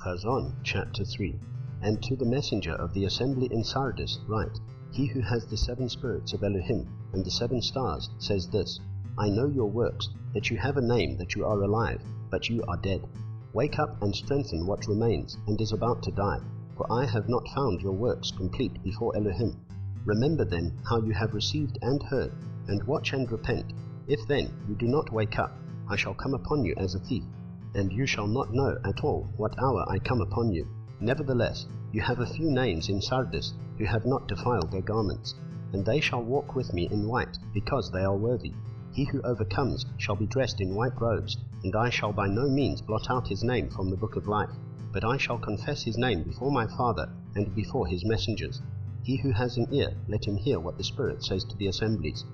Ḥazon, chapter 3. And to the messenger of the assembly in Sardis write, He who has the 7 spirits of Elohim and the 7 stars says this, I know your works, that you have a name, that you are alive, but you are dead. Wake up and strengthen what remains and is about to die, for I have not found your works complete before Elohim. Remember then how you have received and heard, and watch and repent. If then you do not wake up, I shall come upon you as a thief, and you shall not know at all what hour I come upon you. Nevertheless, you have a few names in Sardis who have not defiled their garments, and they shall walk with me in white, because they are worthy. He who overcomes shall be dressed in white robes, and I shall by no means blot out his name from the book of life, but I shall confess his name before my Father and before his messengers. He who has an ear, let him hear what the Spirit says to the assemblies.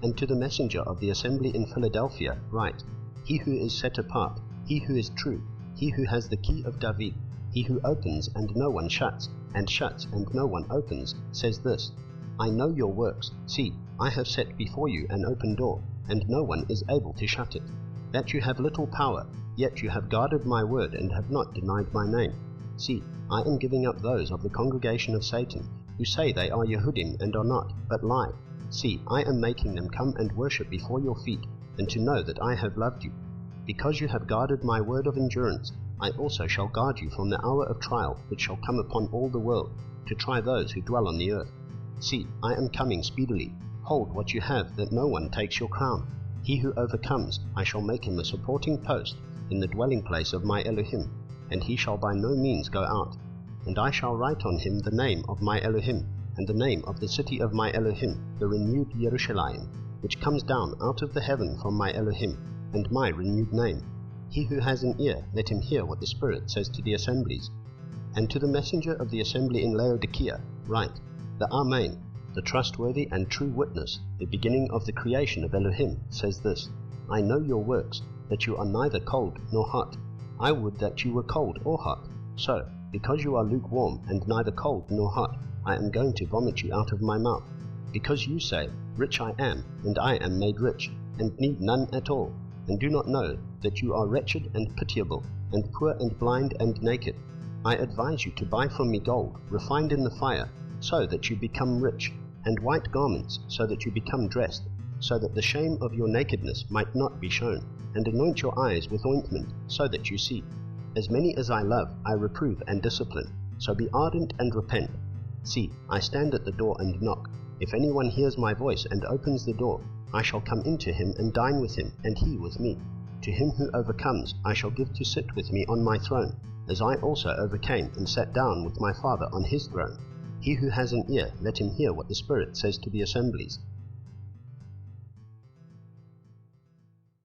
And to the messenger of the assembly in Philadelphia write, He who is set apart, he who is true, he who has the key of David, he who opens and no one shuts, and shuts and no one opens, says this, I know your works. See, I have set before you an open door, and no one is able to shut it. That you have little power, yet you have guarded my word and have not denied my name. See, I am giving up those of the congregation of Satan, who say they are Yehudim and are not, but lie. See, I am making them come and worship before your feet, and to know that I have loved you. Because you have guarded my word of endurance, I also shall guard you from the hour of trial which shall come upon all the world, to try those who dwell on the earth. See, I am coming speedily. Hold what you have, that no one takes your crown. He who overcomes, I shall make him a supporting post in the dwelling place of my Elohim, and he shall by no means go out. And I shall write on him the name of my Elohim, and the name of the city of my Elohim, the renewed Yerushalayim, which comes down out of the heaven from my Elohim, and my renewed name. He who has an ear, let him hear what the Spirit says to the assemblies. And to the messenger of the assembly in Laodicea write, The Amen, the trustworthy and true witness, the beginning of the creation of Elohim, says this, I know your works, that you are neither cold nor hot. I would that you were cold or hot. So, because you are lukewarm and neither cold nor hot, I am going to vomit you out of my mouth. Because you say, Rich I am, and I am made rich, and need none at all, and do not know that you are wretched and pitiable, and poor and blind and naked. I advise you to buy from me gold, refined in the fire, so that you become rich, and white garments, so that you become dressed, so that the shame of your nakedness might not be shown, and anoint your eyes with ointment, so that you see. As many as I love, I reprove and discipline, so be ardent and repent. See, I stand at the door and knock. If anyone hears my voice and opens the door, I shall come into him and dine with him, and he with me. To him who overcomes, I shall give to sit with me on my throne, as I also overcame and sat down with my Father on his throne. He who has an ear, let him hear what the Spirit says to the assemblies.